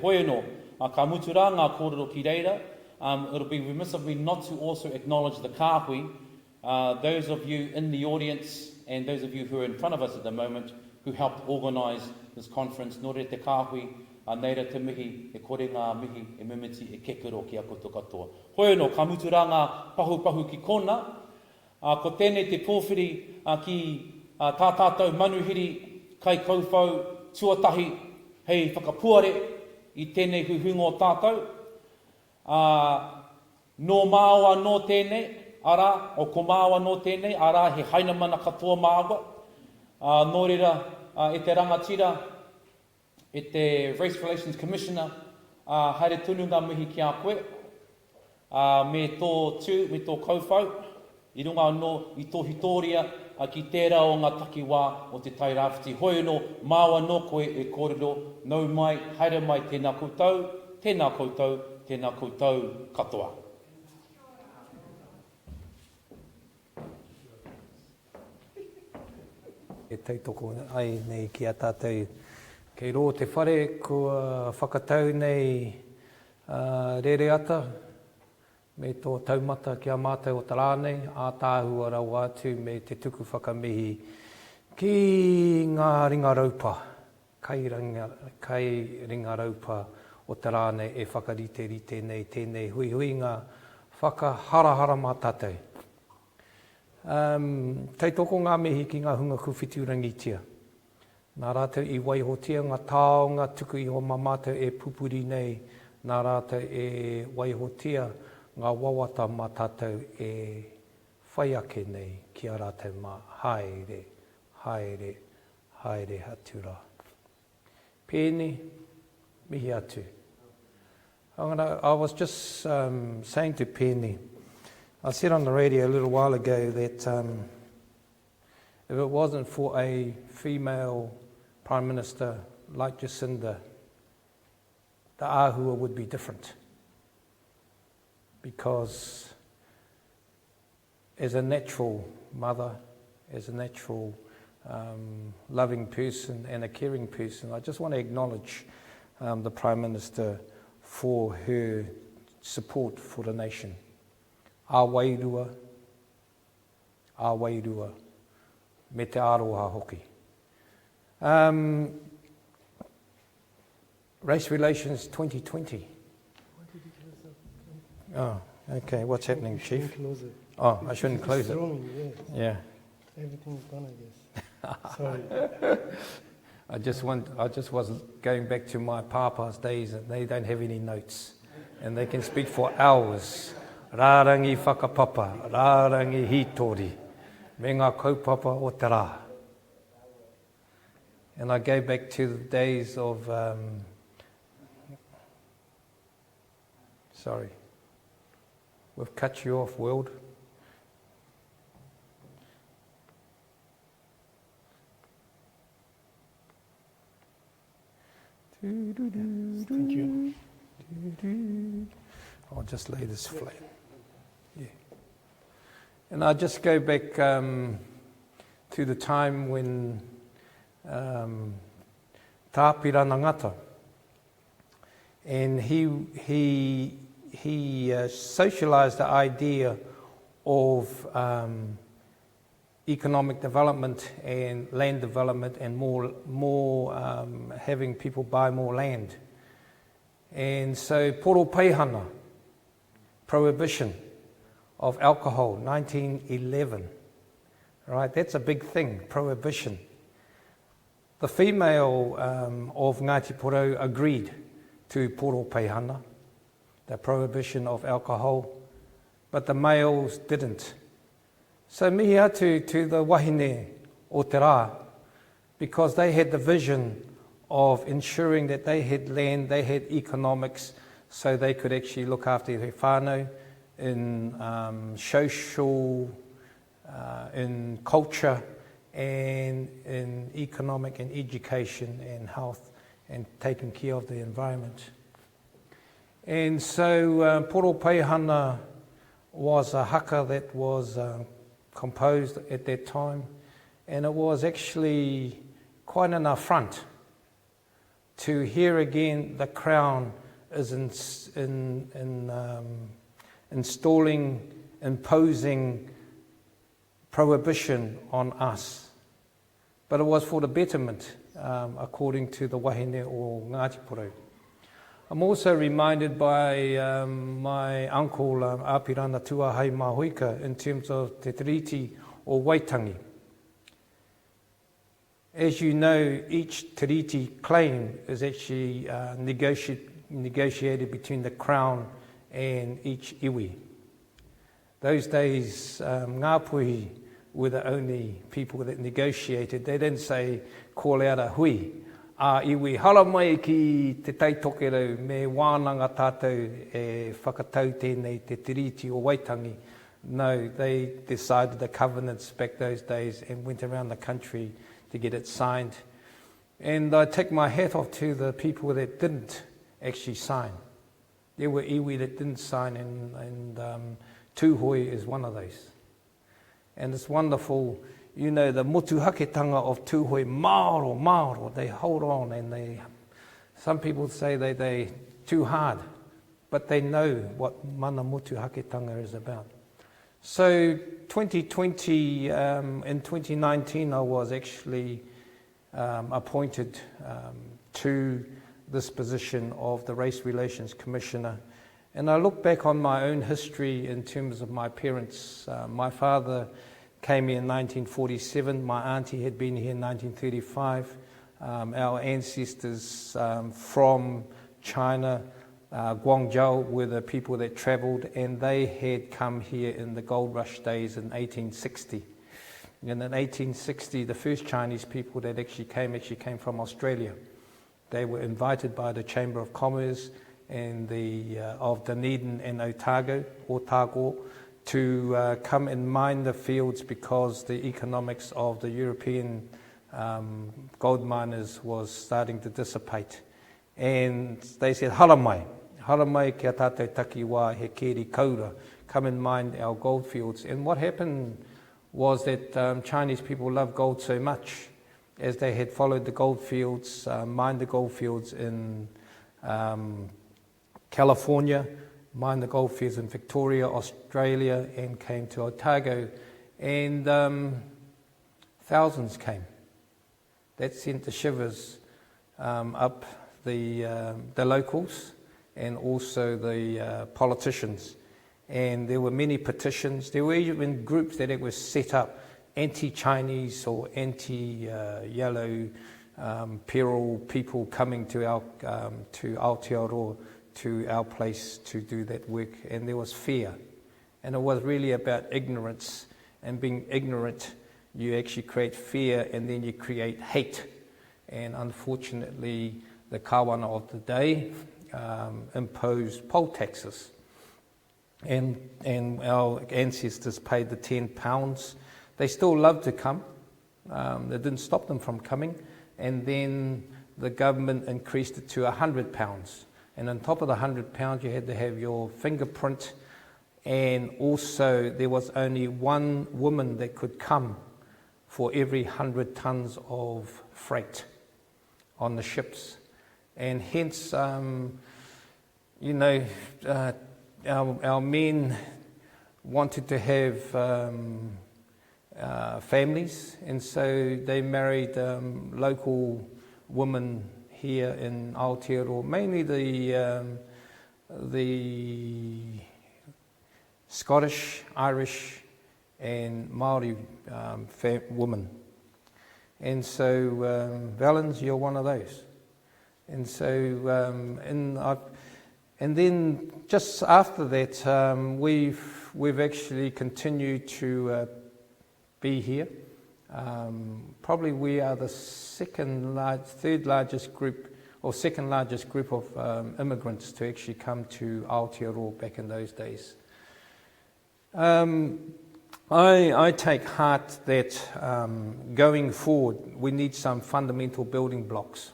Hoi no, ka mutura ngā kōrero ki reira. It'll be remiss of me not to also acknowledge the kāhui, those of you in the audience and those of you who are in front of us at the moment who helped organise this conference. Nō re te kāhui, neira te mihi, e kore ngā mihi, e mimiti, e kekero ki a koto katoa. Hoi no, ka mutura ngā pahu ki kona. Ko tēnei te pōwhiri ki tā tātou manuhiri, kai kouwhau, tuatahi, hei whakapuare i tēnei huhungo tātou. Nō māua nō tēnei, ara, o ko māua nō tēnei, ara he hainamana katoa māua. Nō reira, e te rangatira, e te Race Relations Commissioner, haere tunu ngā mihi ki a koe, me tō tū, me tō kouwhau, I runga anō I tō hitoria ki tērā o ngā takiwā o te tai rāwhiti. Hoi anō, māua nō koe e kōrero, nau mai, haere mai tēnā koutou, tēnā koutou, tēnā koutou katoa. E tautoko ai nei ki a tātou. Kei rō te whare, kua whakatau nei rere ata, me tō taumata ki a mātou o tā rānei, a tāhua rau atu me te tuku whakamihi ki ngā ringa raupa, kai ringa raupa o tā rānei e whakarite nei tēnei hui ngā whakaharahara mā tātou. Tautoko ngā mihi ki ngā hunga kuwhitu rangitia. Nā rātou I waihotia ngā taonga tuku I o mamātou e pupuri nei, nā rātou e waihotia ngā wawata mā tātou e whai ake nei ki a rātou mā haere hatura. Pēni, mihi atu. I was just saying to Pēni, I said on the radio a little while ago that if it wasn't for a female Prime Minister like Jacinda, the āhua would be different. Because as a natural mother, as a natural loving person and a caring person, I just want to acknowledge the Prime Minister for her support for the nation. A wairua, me te aroha hoki. Race Relations 2020. Oh, okay. What's happening, Chief? Close it. Oh, I shouldn't close it. Yeah. Everything's gone, I guess. Sorry. I just was going back to my papa's days, and they don't have any notes, and they can speak for hours. Rārangi whakapapa, rārangi hitori, me ngā kaupapa o te rā. And I go back to the days of, sorry. We've cut you off, world. Thank you. I'll just lay this flat. Yeah. And I just go back to the time when Tāpira Nangata, and he socialised the idea of economic development and land development and more having people buy more land. And so Poro Peihana, prohibition of alcohol, 1911. Right, that's a big thing, prohibition. The female of Ngāti Porou agreed to Poro Peihana, the prohibition of alcohol, but the males didn't. So mihi atu to the wahine o te rā, because they had the vision of ensuring that they had land, they had economics, so they could actually look after their whānau in social, in culture, and in economic and education and health and taking care of the environment. And so Poro Peihana was a haka that was composed at that time, and it was actually quite an affront to here again the Crown is imposing prohibition on us. But it was for the betterment, according to the wahine o Ngāti Porou. I'm also reminded by my uncle Āpirana Tuahai Mahuika in terms of te Tiriti o Waitangi. As you know, each Tiriti claim is actually negotiated between the Crown and each iwi. Those days, Ngāpuhi were the only people that negotiated. They didn't say, call out a hui. Iwi, hala mai ki te taitokero me wānanga tātou e whakatau tēnei te Tiriti o Waitangi. No, they decided the covenants back those days and went around the country to get it signed. And I take my hat off to the people that didn't actually sign. There were iwi that didn't sign, and Tūhoi is one of those. And it's wonderful, you know, the motuhaketanga of Tūhoi, Māoro, they hold on, and some people say they're too hard, but they know what mana motuhaketanga is about. So 2020, in 2019, I was actually appointed to this position of the Race Relations Commissioner. And I look back on my own history in terms of my parents. My father came here in 1947. My auntie had been here in 1935. Our ancestors from China, Guangzhou, were the people that travelled, and they had come here in the gold rush days in 1860. And in 1860, the first Chinese people that actually came from Australia. They were invited by the Chamber of Commerce and of Dunedin and Otago to come and mine the fields, because the economics of the European gold miners was starting to dissipate. And they said, haramai kia tātou takiwā he keri kaura, come and mine our gold fields. And what happened was that Chinese people loved gold so much, as they had followed the gold fields, mined the gold fields in California, mined the gold fields in Victoria, Australia, and came to Otago, and thousands came. That sent the shivers up the locals and also the politicians. And there were many petitions. There were even groups that were set up, anti-Chinese or anti-yellow peril people coming to Aotearoa, to our place to do that work. And there was fear. And it was really about ignorance. And being ignorant, you actually create fear, and then you create hate. And unfortunately, the kawana of the day imposed poll taxes. And our ancestors paid the £10. They still loved to come. They didn't stop them from coming. And then the government increased it to £100. And on top of the £100, you had to have your fingerprint. And also, there was only one woman that could come for every 100 tons of freight on the ships. And hence, our men wanted to have families, and so they married local women here in Aotearoa, mainly the Scottish, Irish, and Māori women. And so, Valance, you're one of those. And so, and then just after that, we've actually continued to be here. Probably we are the third largest group of immigrants to actually come to Aotearoa back in those days. I take heart that going forward, we need some fundamental building blocks.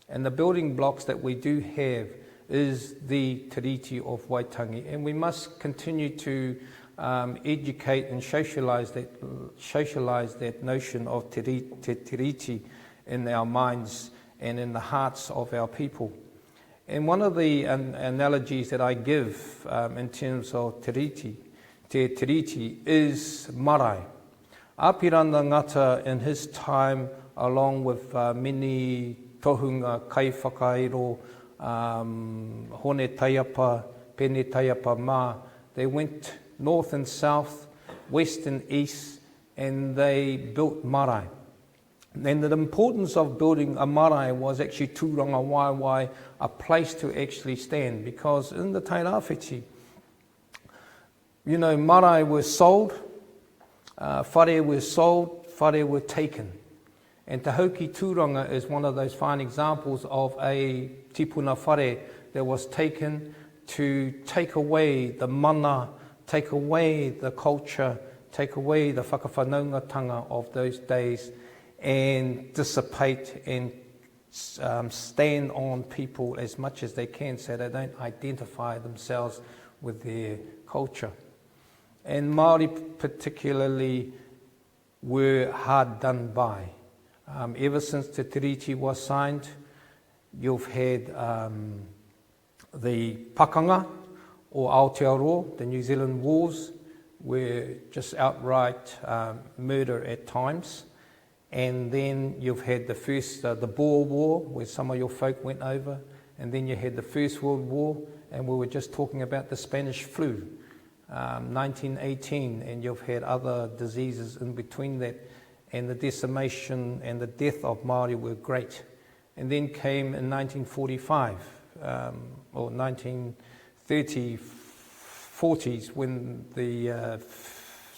And the building blocks that we do have is the Tiriti of Waitangi. And we must continue to educate and socialise that notion of Tiriti in our minds, and in the hearts of our people. And one of the analogies that I give in terms of Tiriti, is marae. Āpirana ngata in his time, along with many tohunga, kai whakairo, hone taiapa, pene taiapa mā, they went north and south, west and east, and they built marae. And the importance of building a marae was actually tūranga waiwai, a place to actually stand, because in the Tairāwhiti, you know, marae were sold, whare were sold, whare were taken. And Te Hauki Tūranga is one of those fine examples of a tipuna whare that was taken to take away the mana, take away the culture, take away the whakawhanaungatanga of those days, and dissipate and stand on people as much as they can so they don't identify themselves with their culture. And Māori particularly were hard done by. Ever since the Tiriti was signed, you've had the pakanga or Aotearoa, the New Zealand wars, were just outright murder at times. And then you've had the first, the Boer War, where some of your folk went over. And then you had the First World War, and we were just talking about the Spanish flu, 1918, and you've had other diseases in between that. And the decimation and the death of Māori were great. And then came in 1945, or 1930s, 40s, when the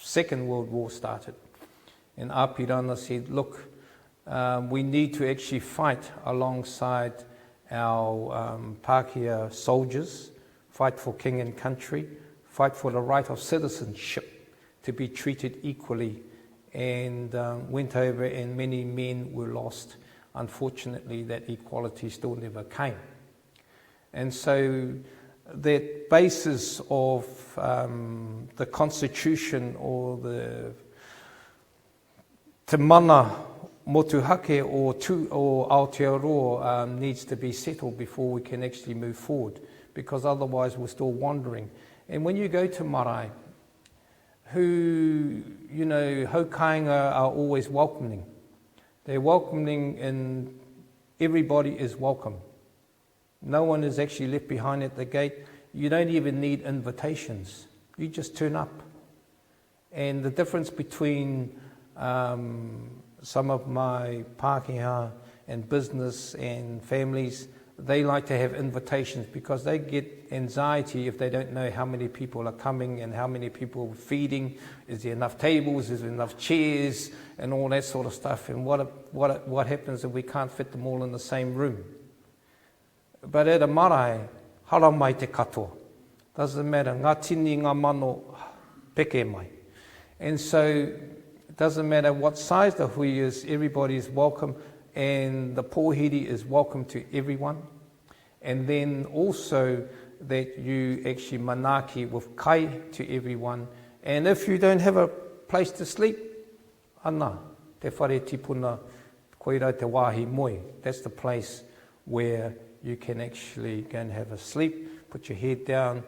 Second World War started. And Āpirana said, look, we need to actually fight alongside our Pākehā soldiers, fight for king and country, fight for the right of citizenship to be treated equally, and went over, and many men were lost. Unfortunately, that equality still never came. And so that basis of the constitution, or the te mana motuhake or Aotearoa needs to be settled before we can actually move forward, because otherwise we're still wandering. And when you go to marae, who, you know, haukainga are always welcoming. They're welcoming, and everybody is welcome. No one is actually left behind at the gate. You don't even need invitations. You just turn up. And the difference between some of my Pākehā and business and families, they like to have invitations, because they get anxiety if they don't know how many people are coming and how many people are feeding. Is there enough tables? Is there enough chairs? And all that sort of stuff. And what happens if we can't fit them all in the same room? But at a marae, hara mai te katoa. Doesn't matter. Ngā tini ngā mano peke mai. And so it doesn't matter what size the hui is, everybody is welcome. And the pōhiri is welcome to everyone. And then also that you actually manaki with kai to everyone. And if you don't have a place to sleep, ana, te whare tipuna, koira te wāhi moe. That's the place where you can actually go and have a sleep, put your head down,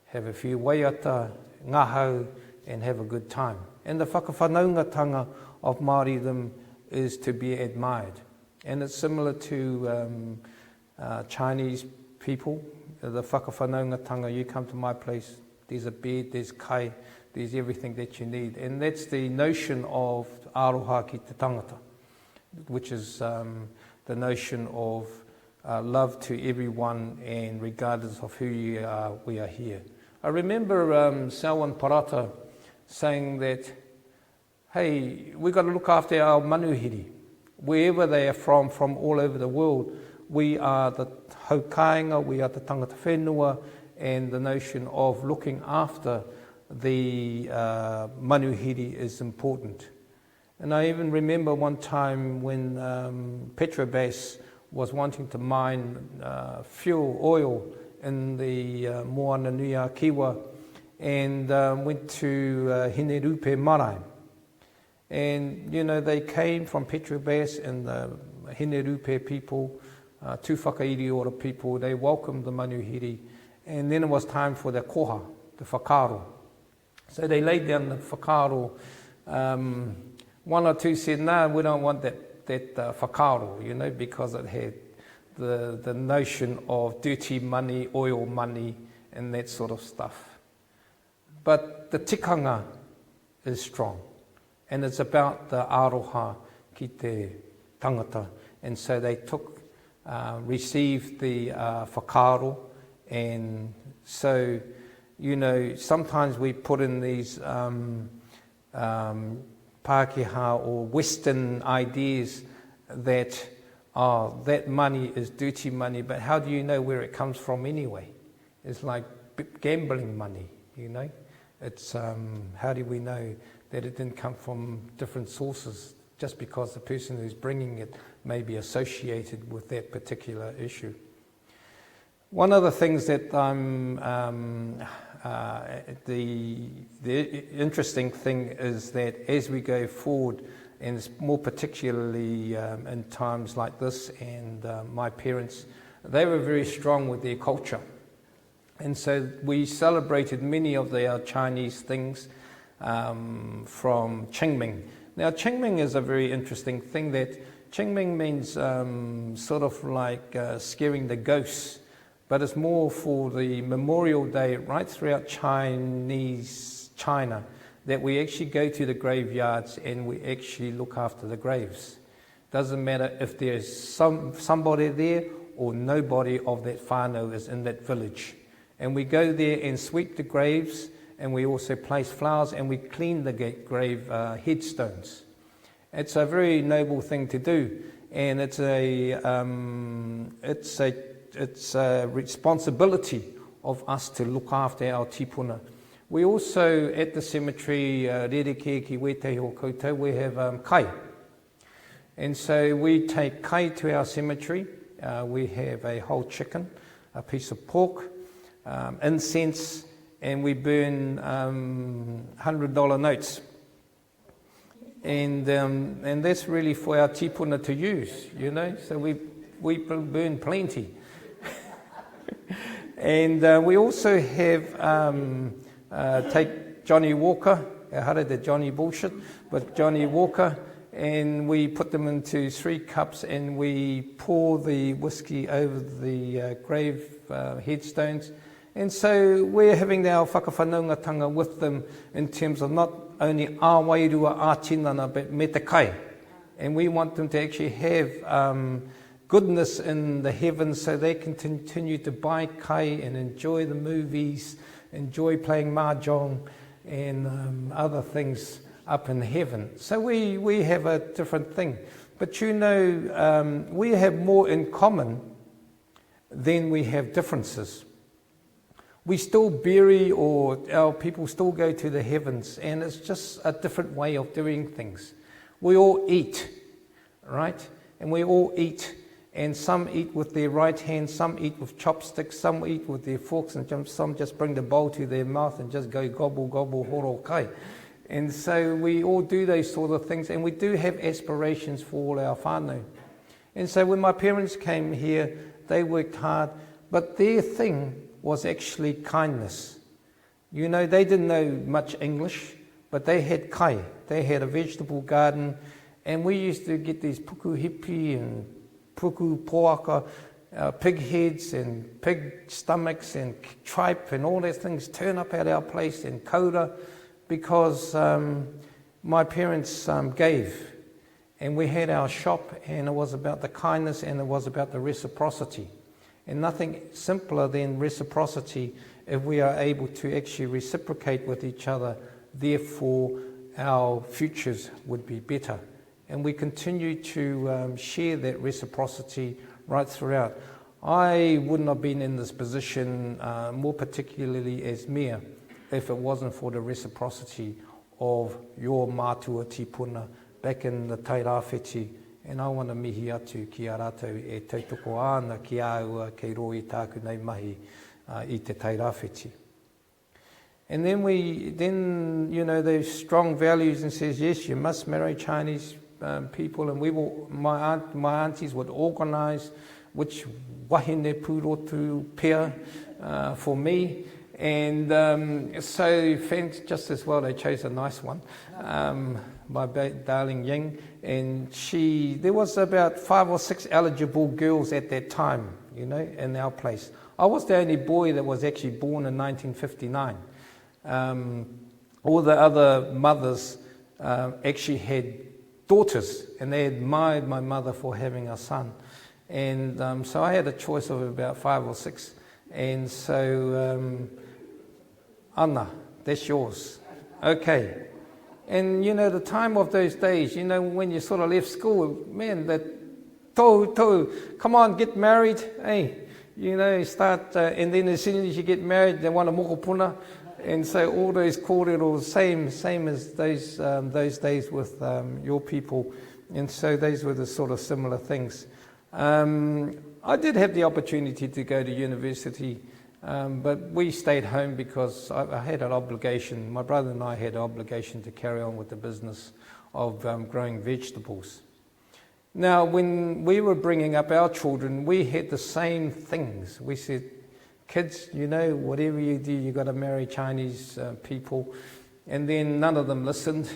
have a few waiata, ngahau, and have a good time. And the whakawhanaungatanga of Māoridom is to be admired. And it's similar to Chinese people. The whakawhanaungatanga, you come to my place, there's a bed, there's kai, there's everything that you need. And that's the notion of aroha ki te tangata, which is the notion of love to everyone, and regardless of who you are, we are here. I remember Selwyn Parata saying that, hey, we've got to look after our manuhiri. Wherever they are from all over the world, we are the haukainga, we are the tangata whenua, and the notion of looking after the manuhiri is important. And I even remember one time when Petrobras was wanting to mine fuel, oil, in the Moana Nui a Kiwa, and went to Hinerupe Marae. And, you know, they came from Petrobras, and Hene Rupe people, two Whakairiora people, they welcomed the manuhiri, and then it was time for the koha, the whakaro. So they laid down the whakaro. One or two said, no, we don't want that whakaro, you know, because it had the notion of dirty money, oil money, and that sort of stuff. But the tikanga is strong, and it's about the aroha ki te tangata. And so they received the whakaro, and so, you know, sometimes we put in these Pākehā or Western ideas that, that money is dirty money, but how do you know where it comes from anyway? It's like gambling money, you know. It's how do we know that it didn't come from different sources just because the person who's bringing it may be associated with that particular issue. One of the things that the interesting thing is that as we go forward, and more particularly in times like this, and my parents, they were very strong with their culture. And so we celebrated many of our Chinese things from Qingming. Now, Qingming is a very interesting thing. That Qingming means sort of like scaring the ghosts, but it's more for the Memorial Day right throughout China, that we actually go to the graveyards and we actually look after the graves. Doesn't matter if there's somebody there or nobody of that whānau is in that village. And we go there and sweep the graves, and we also place flowers, and we clean the grave headstones. It's a very noble thing to do, and it's a responsibility of us to look after our tipuna. We also, at the cemetery, Rereke ki Wetehi o Koutou, we have kai. And so we take kai to our cemetery. We have a whole chicken, a piece of pork, incense, and we burn $100 notes. And that's really for our tipuna to use, you know, so we burn plenty. And we also have take Johnny Walker, hara the Johnny bullshit, but Johnny Walker, and we put them into 3 cups, and we pour the whiskey over the grave headstones. And so we're having our whakawhanaungatanga with them in terms of not only ā wairua, ā tinana, but me te kai. And we want them to actually have goodness in the heavens so they can continue to buy kai and enjoy the movies, enjoy playing mahjong and other things up in heaven. So we have a different thing. But you know, we have more in common than we have differences. We still bury, or our people still go to the heavens, and it's just a different way of doing things. We all eat, right? And we all eat, and some eat with their right hand, some eat with chopsticks, some eat with their forks, and some just bring the bowl to their mouth and just go gobble, gobble, horo kai. And so we all do those sort of things, and we do have aspirations for all our whānau. And so when my parents came here, they worked hard, but their thing was actually kindness. You know, they didn't know much English, but they had kai. They had a vegetable garden, and we used to get these puku hipi and puku poaka, pig heads and pig stomachs and tripe and all those things turn up at our place, and kaura, because my parents gave. And we had our shop, and it was about the kindness, and it was about the reciprocity. And nothing simpler than reciprocity if we are able to actually reciprocate with each other. Therefore, our futures would be better. And we continue to share that reciprocity right throughout. I wouldn't have been in this position, more particularly as mayor, if it wasn't for the reciprocity of your mātua tipuna back in the tairawhiti. And I want to mihi atu ki a rātou e tautoko āna ki āua kei roi tāku nei mahi I te tairawhiti. And then you know, those strong values and says, yes, you must marry Chinese people, and my aunties would organise which wahine pūrotu pia for me. And so just as well, they chose a nice one, my darling Ying. And there was about 5 or 6 eligible girls at that time, you know, in our place. I was the only boy that was actually born in 1959. All the other mothers actually had daughters, and they admired my mother for having a son. And so I had a choice of about 5 or 6. And so, Anna, that's yours. Okay. And, you know, the time of those days, you know, when you sort of left school, man, that come on, get married, hey. You know, start, and then as soon as you get married, they want a mokopuna. And so all those kōrero, same as those days with your people. And so those were the sort of similar things. I did have the opportunity to go to university, but we stayed home because I had an obligation. My brother and I had an obligation to carry on with the business of growing vegetables. Now, when we were bringing up our children, we had the same things. We said, kids, you know, whatever you do, you've got to marry Chinese people. And then none of them listened.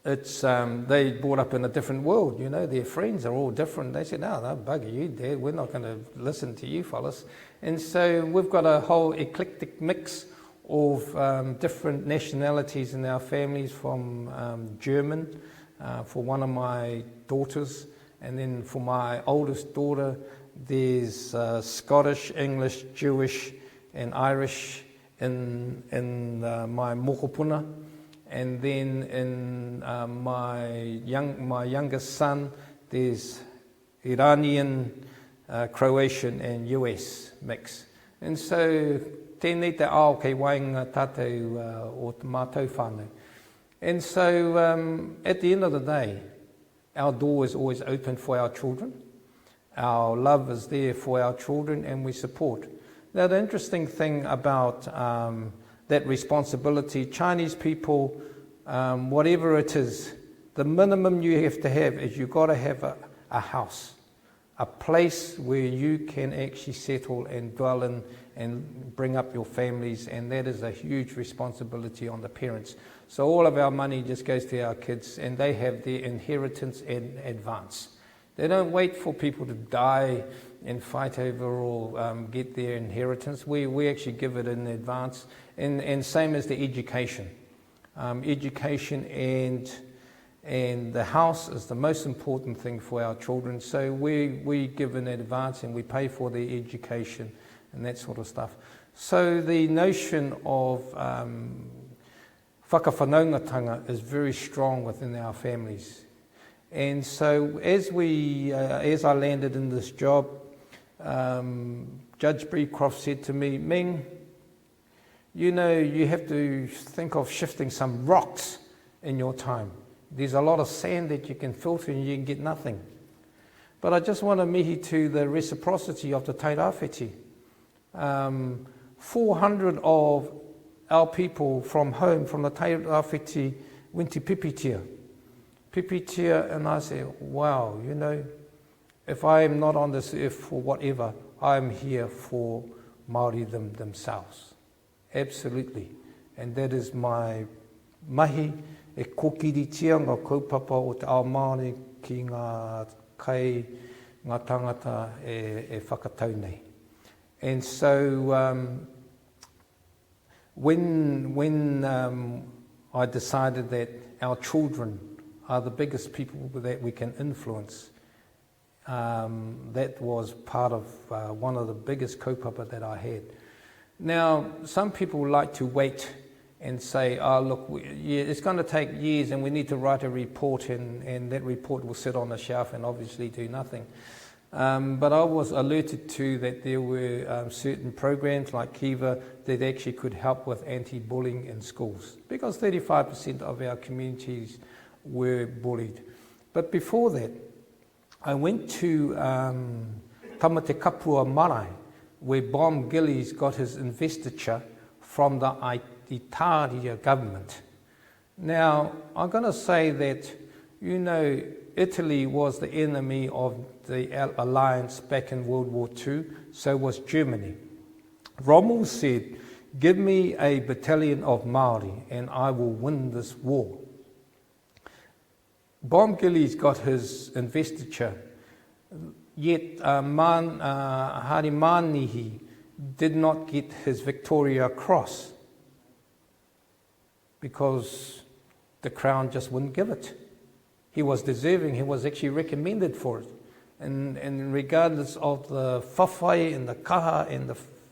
They brought up in a different world, you know, their friends are all different. They said, no, bugger you, Dad, we're not going to listen to you fellas. And so we've got a whole eclectic mix of different nationalities in our families, from German, for one of my daughters, and then for my oldest daughter, there's Scottish, English, Jewish, and Irish in my mokopuna. And then in my youngest son, there's Iranian, Croatian, and US mix. And so, tēnei te ao kei wainga tātou o te mātou whānau. And so, at the end of the day, our door is always open for our children. Our love is there for our children, and we support. Now, the interesting thing about that responsibility, Chinese people, whatever it is, the minimum you have to have is you've got to have a house, a place where you can actually settle and dwell in and bring up your families, and that is a huge responsibility on the parents. So all of our money just goes to our kids, and they have their inheritance in advance. They don't wait for people to die and fight over or get their inheritance. We actually give it in advance. And same as the education. Education and the house is the most important thing for our children. So we give in advance and we pay for their education and that sort of stuff. So the notion of whakawhanaungatanga is very strong within our families. And so as I landed in this job, Judge Breecroft said to me, Meng, you know, you have to think of shifting some rocks in your time. There's a lot of sand that you can filter and you can get nothing. But I just want to mihi to the reciprocity of the tairāwhiti. 400 of our people from home, from the tairāwhiti, went to Pipitia. And I said, wow, you know, if I am not on this earth for whatever, I am here for Māoridom themselves. Absolutely. And that is my mahi, e kokiritia ngā kaupapa o te ao Māori ki ngā kai, ngā tangata e whakatau nei. And so when I decided that our children are the biggest people that we can influence, that was part of one of the biggest kaupapa that I had. Now, some people like to wait and say, oh, look, it's going to take years and we need to write a report and that report will sit on the shelf and obviously do nothing. But I was alerted to that there were certain programs like Kiva that actually could help with anti-bullying in schools, because 35% of our communities were bullied. But before that, I went to Tamate Kapua Marae, where Bob Gillies got his investiture from the Aotearoa government. Now, I'm going to say that, you know, Italy was the enemy of the alliance back in World War II, so was Germany. Rommel said, "Give me a battalion of Māori and I will win this war." Baumgillie's got his investiture, yet Harimanihi did not get his Victoria Cross because the Crown just wouldn't give it. He was deserving, he was actually recommended for it. And regardless of the whawhai and the kaha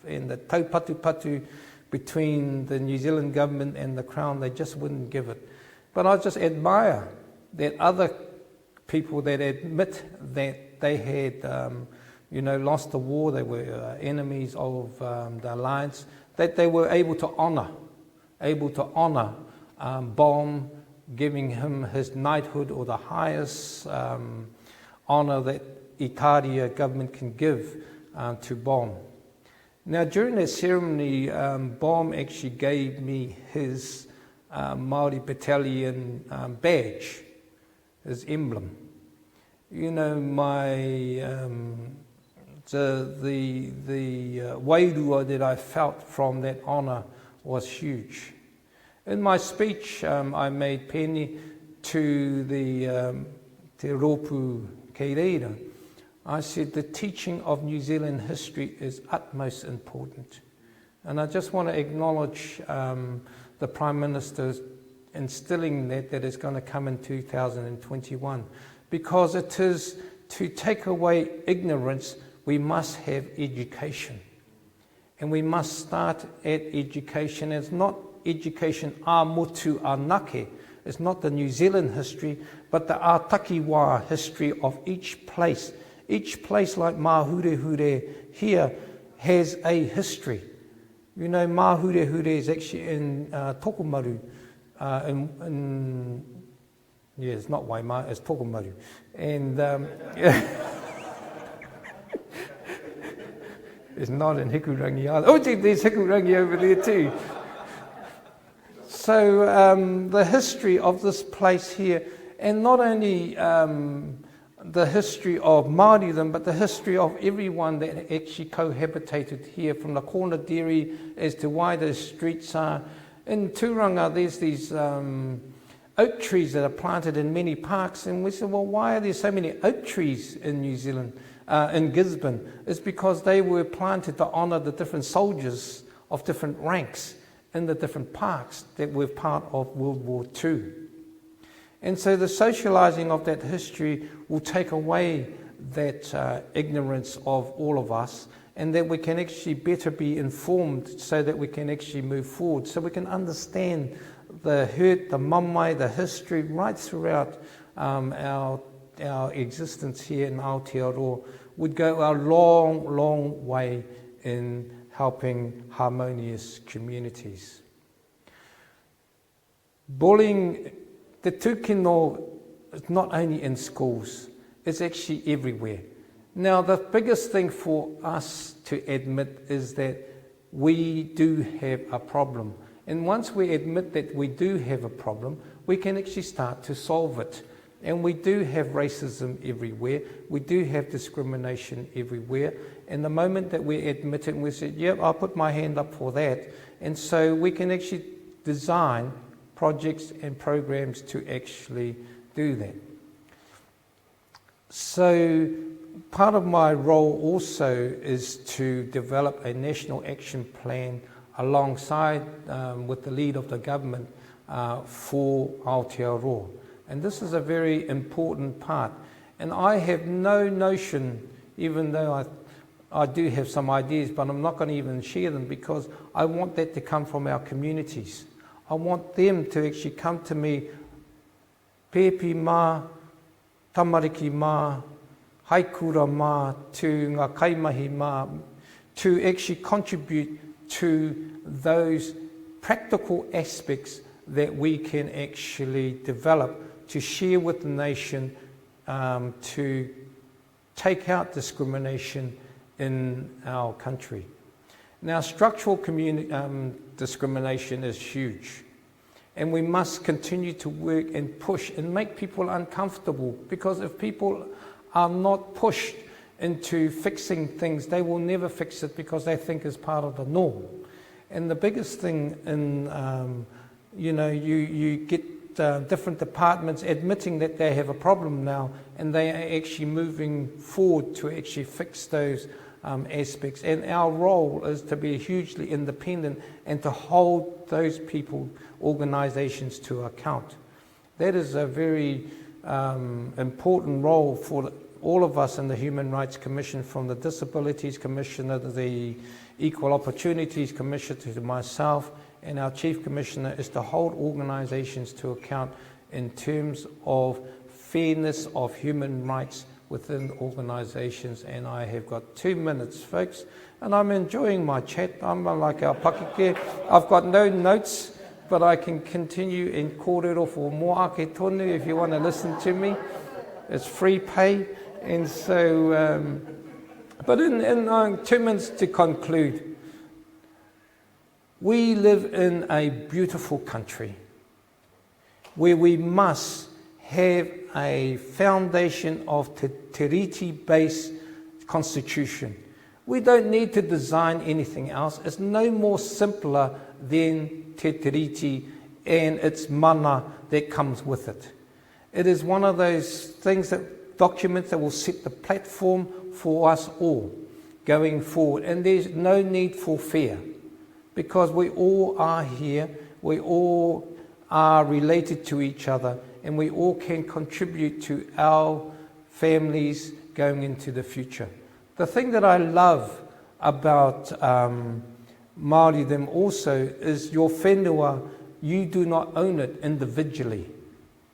and the taupatu between the New Zealand government and the Crown, they just wouldn't give it. But I just admire that other people that admit that they had, lost the war, they were enemies of the alliance, that they were able to honour Baum, giving him his knighthood, or the highest honour that Italia government can give to Baum. Now, during that ceremony, Baum actually gave me his Māori battalion badge, his emblem. You know, my the wairua that I felt from that honour was huge. In my speech, I made peni to the Te Rōpū Keireira. I said the teaching of New Zealand history is utmost important. And I just want to acknowledge the Prime Minister instilling that is going to come in 2021. Because it is to take away ignorance, we must have education. And we must start at education. It's not education a motu anake. It's not the New Zealand history, but the takiwā history of each place. Each place like Māoridom here has a history. You know, Māoridom is actually in Tokomaru. It's not Waima, it's Tokomaru. And it's not in Hikurangi either. Oh, there's Hikurangi over there too. So the history of this place here, and not only the history of Māoridom, but the history of everyone that actually cohabitated here, from the corner dairy as to why those streets are. In Tūranga, there's these oak trees that are planted in many parks, and we said, well, why are there so many oak trees in New Zealand, in Gisborne? It's because they were planted to honour the different soldiers of different ranks in the different parks that were part of World War II. And so the socialising of that history will take away that ignorance of all of us, and that we can actually better be informed so that we can actually move forward, so we can understand the hurt, the mamai, the history right throughout our existence here in Aotearoa would go a long, long way in helping harmonious communities. Bullying, the tūkino, is not only in schools, it's actually everywhere. Now, the biggest thing for us to admit is that we do have a problem. And once we admit that we do have a problem, we can actually start to solve it. And we do have racism everywhere. We do have discrimination everywhere. And the moment that we admit it and we say, yep, I'll put my hand up for that. And so we can actually design projects and programs to actually do that. So part of my role also is to develop a national action plan alongside with the lead of the government for Aotearoa. And this is a very important part. And I have no notion, even though I do have some ideas, but I'm not going to even share them, because I want that to come from our communities. I want them to actually come to me, pepi mā, tamariki mā, haikura mā, to ngā kaimahi mā, to actually contribute to those practical aspects that we can actually develop to share with the nation, to take out discrimination in our country. Now, structural discrimination is huge. And we must continue to work and push and make people uncomfortable, because if people are not pushed into fixing things, they will never fix it because they think it's part of the norm. And the biggest thing in, you get different departments admitting that they have a problem now, and they are actually moving forward to actually fix those aspects. And our role is to be hugely independent and to hold those people, organisations to account. That is a very important role for all of us in the Human Rights Commission, from the Disabilities Commissioner to the Equal Opportunities Commissioner to myself and our Chief Commissioner, is to hold organisations to account in terms of fairness of human rights within organisations. And I have got 2 minutes, folks, and I'm enjoying my chat. I'm like our pakeke. I've got no notes, but I can continue in kōrero for more ake tonu if you want to listen to me. It's free pay. And so, but in 2 minutes to conclude, we live in a beautiful country where we must have a foundation of Tiriti-based constitution. We don't need to design anything else. It's no more simpler than Te Tiriti and its mana that comes with it. It is one of those things, that documents that will set the platform for us all going forward. And there's no need for fear, because we all are here, we all are related to each other, and we all can contribute to our families going into the future. The thing that I love about Māoridom also is your whenua, you do not own it individually.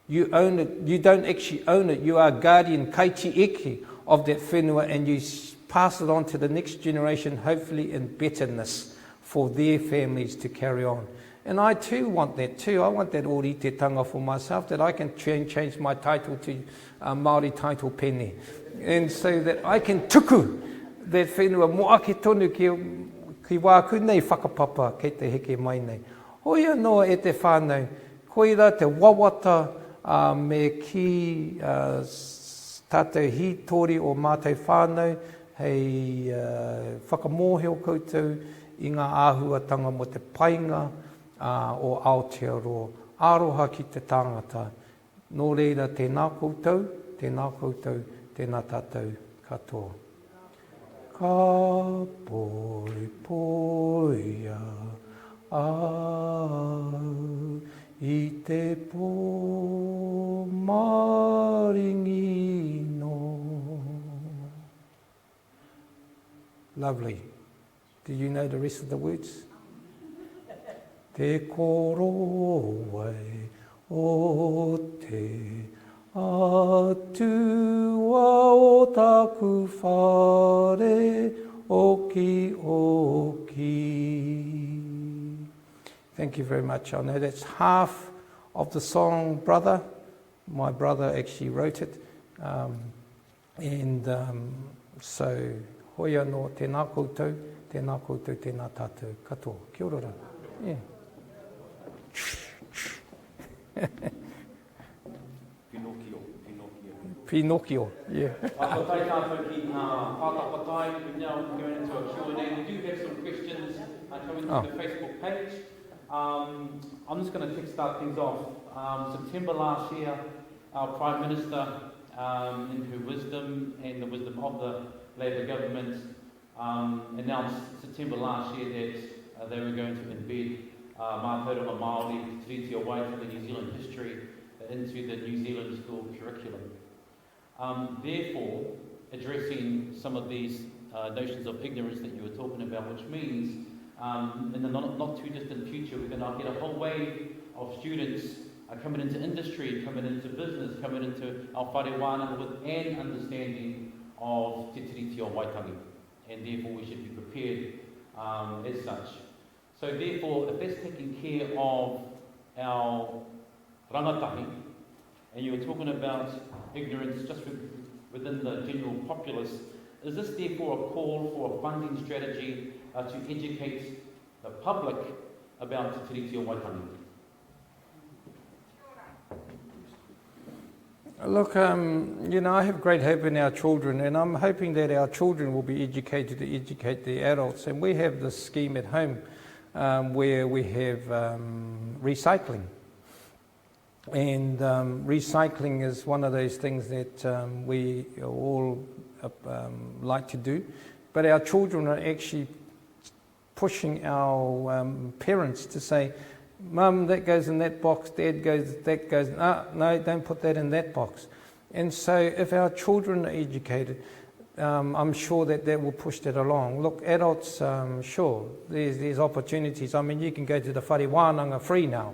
You own it, you don't actually own it, you are guardian kaiti eke of that whenua, and you pass it on to the next generation, hopefully in betterness for their families to carry on. And I too want that too. I want that ōritetanga for myself, that I can change my title to Māori title pene. And so that I can tuku that whenua mo ake tonu ki wāku nei whakapapa kei te heke mai nei. Hoia noa e te whānau, koira te wawata me ki tātou hitori o mātou whānau, hei whakamōheo koutou i ngā āhuatanga mo te painga o Aotearoa. Aroha ki te tangata. Nō reira, tēnā koutou, tēnā tātou katoa. Ka poi poia au I te pō maringino. Lovely. Do you know the rest of the words? Te koro wai o te atua o taku whare oki oki. Thank you very much. I know that's half of the song, Brother. My brother actually wrote it. So, hoia no tēnā koutou, tēnā tātou katoa. Kia ora. Yeah. Pinocchio, yeah. Ko tai tātou ki whātapatai. We're now going into a Q&A. We do have some questions coming to the Facebook page. I'm just going to kickstart things off. September last year, our Prime Minister, in her wisdom and the wisdom of the Labour government, announced September last year that they were going to embed Māoridom Māori, Tiriti o Waitangi, New Zealand history into the New Zealand school curriculum. Therefore, addressing some of these notions of ignorance that you were talking about, which means in the not too distant future, we're going to get a whole wave of students coming into industry, coming into business, coming into our whare wānanga with an understanding of Te Tiriti o Waitangi, and therefore we should be prepared as such. So therefore, if that's taking care of our rangatahi, and you were talking about ignorance just within the general populace, is this therefore a call for a funding strategy to educate the public about Te Tiriti o Waitangi? Look, you know, I have great hope in our children, and I'm hoping that our children will be educated to educate the adults. And we have this scheme at home where we have recycling. And recycling is one of those things that we all like to do. But our children are actually pushing our parents to say, Mum, that goes in that box, Dad goes, that goes, no, don't put that in that box. And so if our children are educated, I'm sure that will push that along. Look, adults, sure, there's opportunities. I mean, you can go to the whakawhanaungatanga free now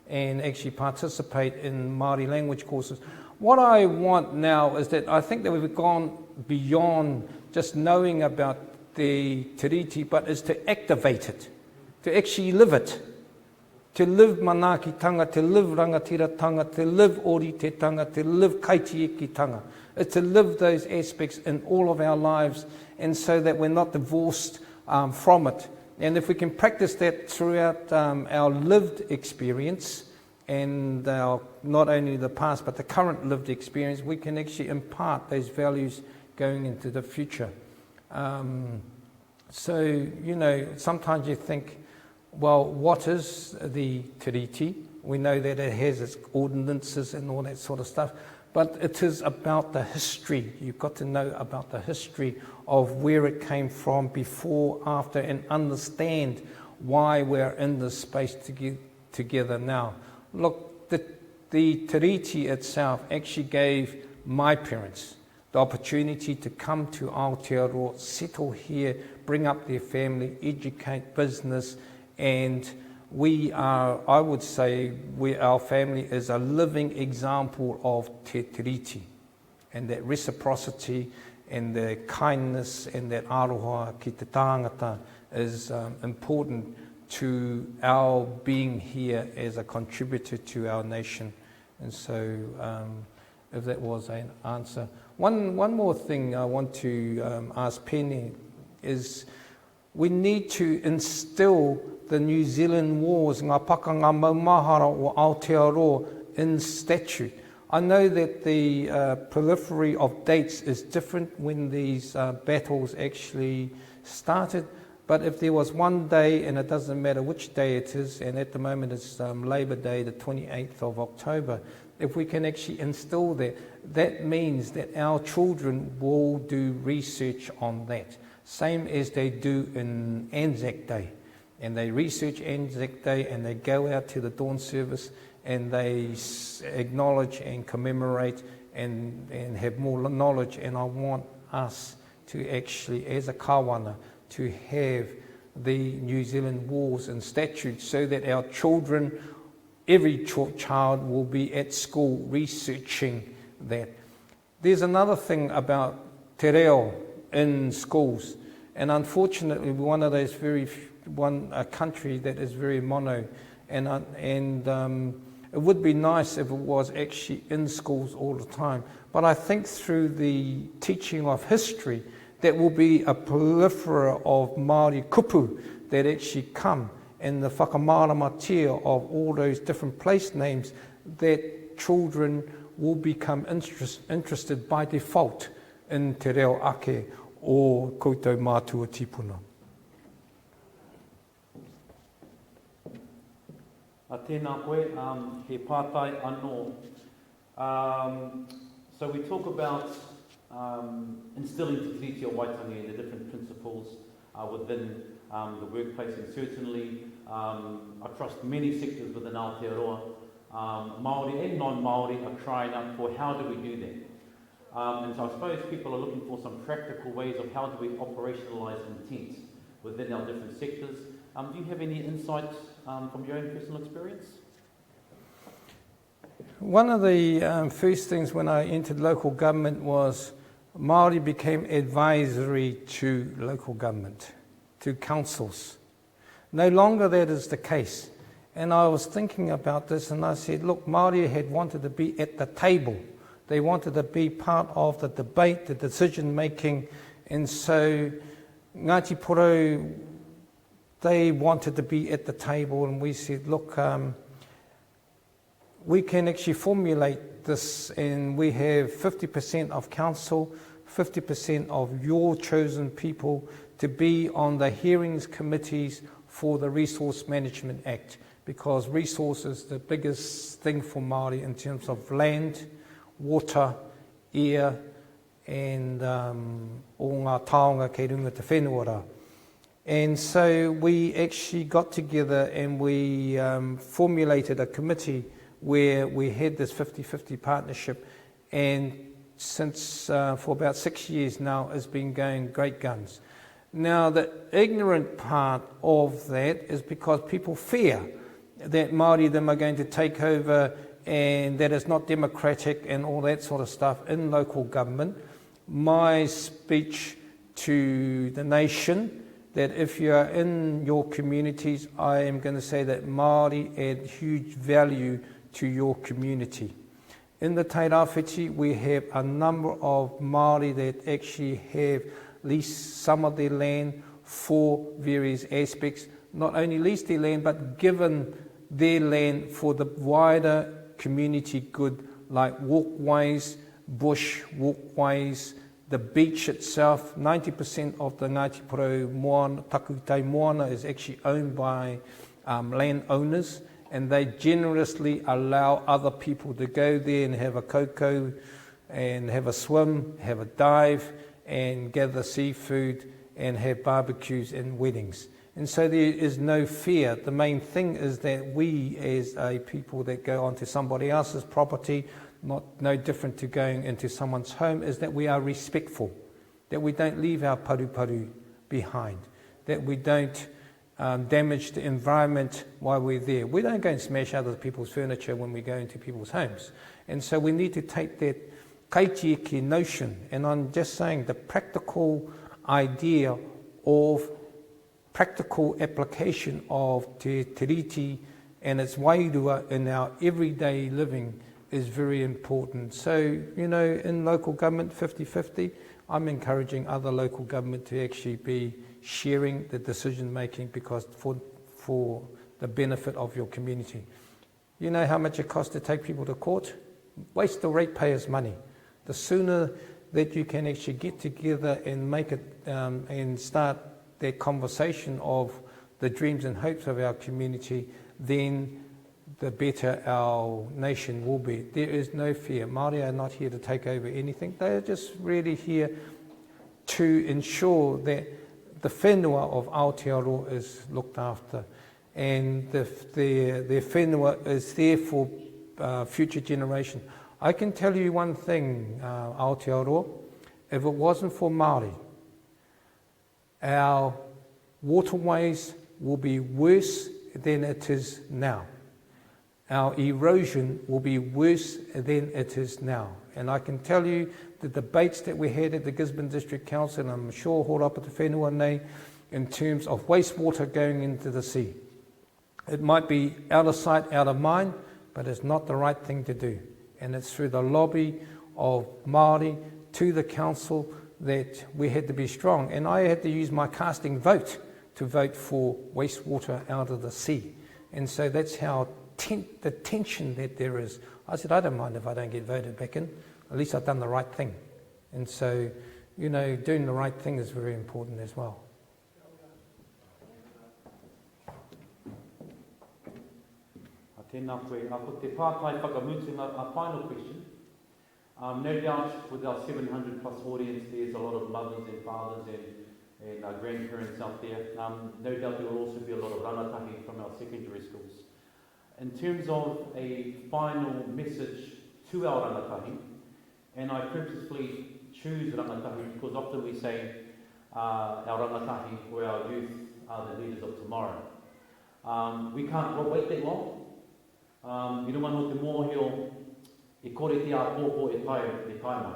and actually participate in Māori language courses. What I want now is that I think that we've gone beyond just knowing about the tiriti, but is to activate it, to actually live it. To live manaakitanga, to live rangatiratanga, to live oritetanga, to live kaitiekitanga. It's to live those aspects in all of our lives, and so that we're not divorced from it. And if we can practice that throughout our lived experience, and not only the past but the current lived experience, we can actually impart those values going into the future. So, you know, sometimes you think, well, what is the tiriti? We know that it has its ordinances and all that sort of stuff, but it is about the history. You've got to know about the history of where it came from, before, after, and understand why we're in this space together now. Look, the tiriti itself actually gave my parents the opportunity to come to Aotearoa, settle here, bring up their family, educate, business. And we are, I would say, our family is a living example of te tiriti, and that reciprocity and the kindness and that aroha ki te tangata is important to our being here as a contributor to our nation. And so, if that was an answer. One more thing I want to ask Penny is, we need to instill the New Zealand wars, ngā pakanga maumahara o Aotearoa, in statute. I know that the prolifery of dates is different when these battles actually started, but if there was one day, and it doesn't matter which day it is, and at the moment it's Labour Day, the 28th of October, if we can actually instill that, that means that our children will do research on that. Same as they do in Anzac Day. And they research Anzac Day, and they go out to the dawn service, and they acknowledge and commemorate and have more knowledge. And I want us to actually, as a kawana, to have the New Zealand wars and statutes, so that our children, every child, will be at school researching that. There's another thing about te reo in schools, and unfortunately one of those a country that is very mono, and it would be nice if it was actually in schools all the time. But I think through the teaching of history, that will be a proliferation of Māori kupu that actually come, and the whakamāramatia of all those different place names, that children will become interested by default in te reo ake o koutou mātua tipuna. Tēnā koe, he pātai anō. So we talk about instilling te tiriti o Waitangi and the different principles within the workplace, and certainly across many sectors within Aotearoa. Māori and non-Māori are crying out for how do we do that? And so I suppose people are looking for some practical ways of how do we operationalise intent within our different sectors. Do you have any insights from your own personal experience? One of the first things when I entered local government was Māori became advisory to local government, to councils. No longer that is the case. And I was thinking about this, and I said, look, Māori had wanted to be at the table. They wanted to be part of the debate, the decision making. And so Ngāti Porou, they wanted to be at the table, and we said, look, we can actually formulate this, and we have 50% of council, 50% of your chosen people to be on the hearings committees for the Resource Management Act, because resource is the biggest thing for Māori in terms of land, water, air, and o ngā taonga kei runga te whenua rā. And so we actually got together and we formulated a committee where we had this 50-50 partnership, and since for about 6 years now it's been going great guns. Now the ignorant part of that is because people fear that Māoridom are going to take over and that it's not democratic and all that sort of stuff in local government. My speech to the nation, that if you are in your communities, I am going to say that Māori add huge value to your community. In the Tairāwhiti, we have a number of Māori that actually have leased some of their land for various aspects, not only leased their land, but given their land for the wider community good, like walkways, bush walkways, the beach itself. 90% of the Ngāti Porou moana, takutai moana is actually owned by landowners, and they generously allow other people to go there and have a koukou and have a swim, have a dive, and gather seafood and have barbecues and weddings. And so there is no fear. The main thing is that we as a people that go onto somebody else's property, no different to going into someone's home, is that we are respectful, that we don't leave our paru behind, that we don't damage the environment while we're there. We don't go and smash other people's furniture when we go into people's homes. And so we need to take that kaitieke notion, and I'm just saying the practical idea of practical application of te tiriti and its wairua in our everyday living is very important. So, you know, in local government 50-50, I'm encouraging other local government to actually be sharing the decision making, because for the benefit of your community. You know how much it costs to take people to court? Waste the ratepayers' money. The sooner that you can actually get together and make it and start that conversation of the dreams and hopes of our community, then the better our nation will be. There is no fear. Māori are not here to take over anything. They are just really here to ensure that the whenua of Aotearoa is looked after, and their whenua is there for future generation. I can tell you one thing, Aotearoa, if it wasn't for Māori, our waterways will be worse than it is now. Our erosion will be worse than it is now. And I can tell you the debates that we had at the Gisborne District Council, and I'm sure Horapa te whenua nei, in terms of wastewater going into the sea. It might be out of sight, out of mind, but it's not the right thing to do. And it's through the lobby of Māori to the council that we had to be strong. And I had to use my casting vote to vote for wastewater out of the sea. And so that's how the tension that there is. I said, I don't mind if I don't get voted back in. At least I've done the right thing. And so, you know, doing the right thing is very important as well. Tēnā koe. Ko te pātai whakamutunga, a final question. No doubt with our 700 plus audience, there's a lot of mothers and fathers and our grandparents out there. No doubt there will also be a lot of rangatahi from our secondary schools. In terms of a final message to our rangatahi, and I purposefully choose rangatahi because often we say our rangatahi or our youth are the leaders of tomorrow. We can't wait that long. I runga no te mōhio e kore te āpōpō e tai mai.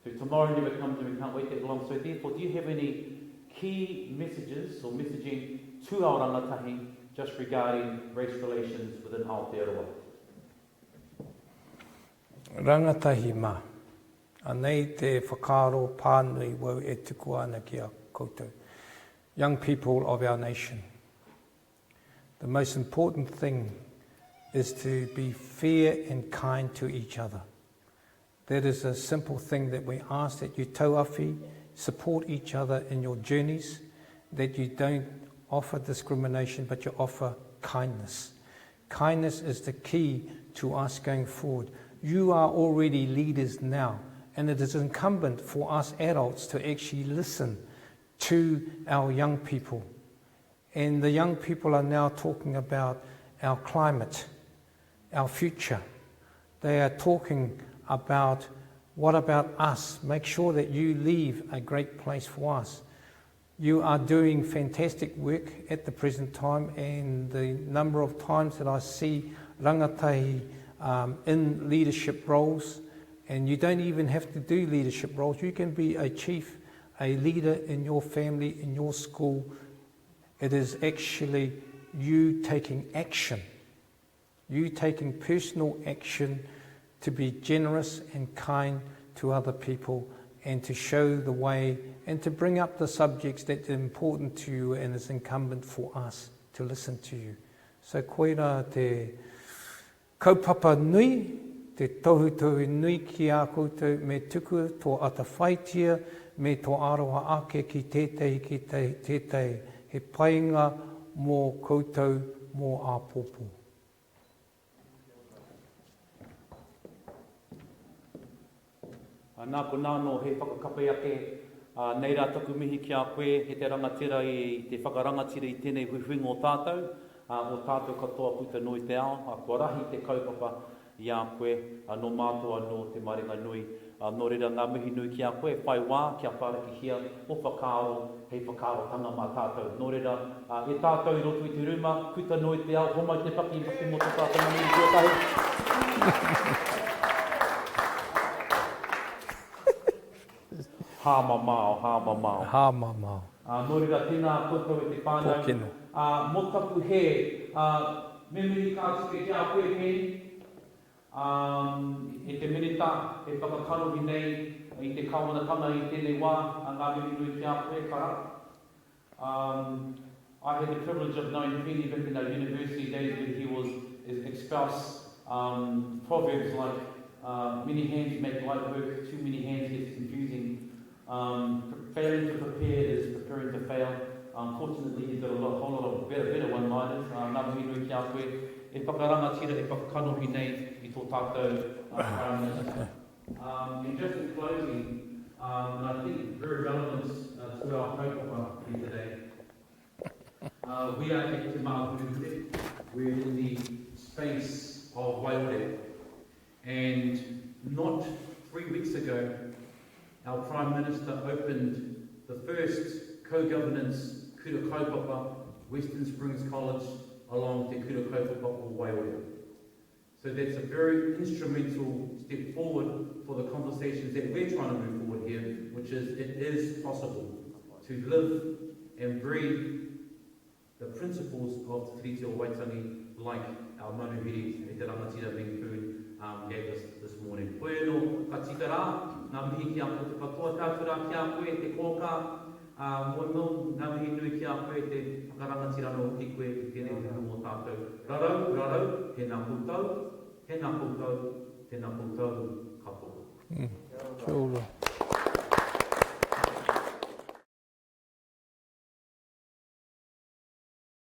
So tomorrow never comes and we can't wait that long. So therefore, do you have any key messages or messaging to our rangatahi just regarding race relations within Aotearoa? Rangatahi mā. Anei te whakaaro pānui wau e tuku ana ki a koutou. Young people of our nation. The most important thing is to be fair and kind to each other. That is a simple thing that we ask, that you tauawhi, support each other in your journeys, that you don't offer discrimination, but you offer kindness. Kindness is the key to us going forward. You are already leaders now, and it is incumbent for us adults to actually listen to our young people. And the young people are now talking about our climate, our future. They are talking about, what about us? Make sure that you leave a great place for us. You are doing fantastic work at the present time, and the number of times that I see rangatahi in leadership roles, and you don't even have to do leadership roles. You can be a chief, a leader in your family, in your school. It is actually you taking action, you taking personal action to be generous and kind to other people, and to show the way and to bring up the subjects that are important to you and is incumbent for us to listen to you. So koira te kaupapa nui, te tohu nui ki a koutou me tuku tō atawhaitia, me tō aroha ake ki tētahi, he painga mō koutou mō āpopo. Nā ko nāno he whakakapai ake, nei rā taku mihi ki a koe, he te rangatira i te whakarangatira i tēnei huihuinga o tātou, o tātou katoa puta nui te ao, kua rahi te kaupapa i a koe, no mātua no te maringa nui, no reira ngā mihi nui ki a koe, whai wā kia whāraki hia, o whakaaro, hei whakaarotanga mā tātou. No reira, e tātou i roto i te ruma, kuta nui te ao, homai te paki mo te tātou mani tuatahi. Hāmamao. Hāmamao. Nō reira, tēnā koutou e te whānau. Pōkeno. Mō taku he, me miri kā tuke ki a koe he, e te minita, e whakakarohi nei, i te kāwanatanga i tēnei wā, ngā miri nui ki a koe kara. I had the privilege of knowing Fini back in our university days when he was espoused proverbs like many hands make light work, too many hands gets confusing. Failing to prepare is preparing to fail. Fortunately, he's got a whole lot of better one-liners. Ngā mihi nui ki a koe, e whakarangatira, e whakakanohi nei i tō tātou Prime Minister. And just in closing, and I think very relevant to our kaupapa here today, we are at Te Māoridom. We're in the space of Waiore. And not 3 weeks ago, our Prime Minister opened the first co-governance kura kaupapa, Western Springs College, along Te kura kaupapa o Waiore. So that's a very instrumental step forward for the conversations that we're trying to move forward here, which is it is possible to live and breathe the principles of Te Tiriti o Waitangi, like our manuhiri e te rangatira Meng Foon gave us this morning. Koe no ka tika rā, ngā mihi ki a koe te katoa tātura ki a koe te kōka, mono ngā mihi nui ki a koe te whakarangatira no ki koe i tēnei huhu mō tātou. Rarau, tēnā koutou, kapo. Kia ora.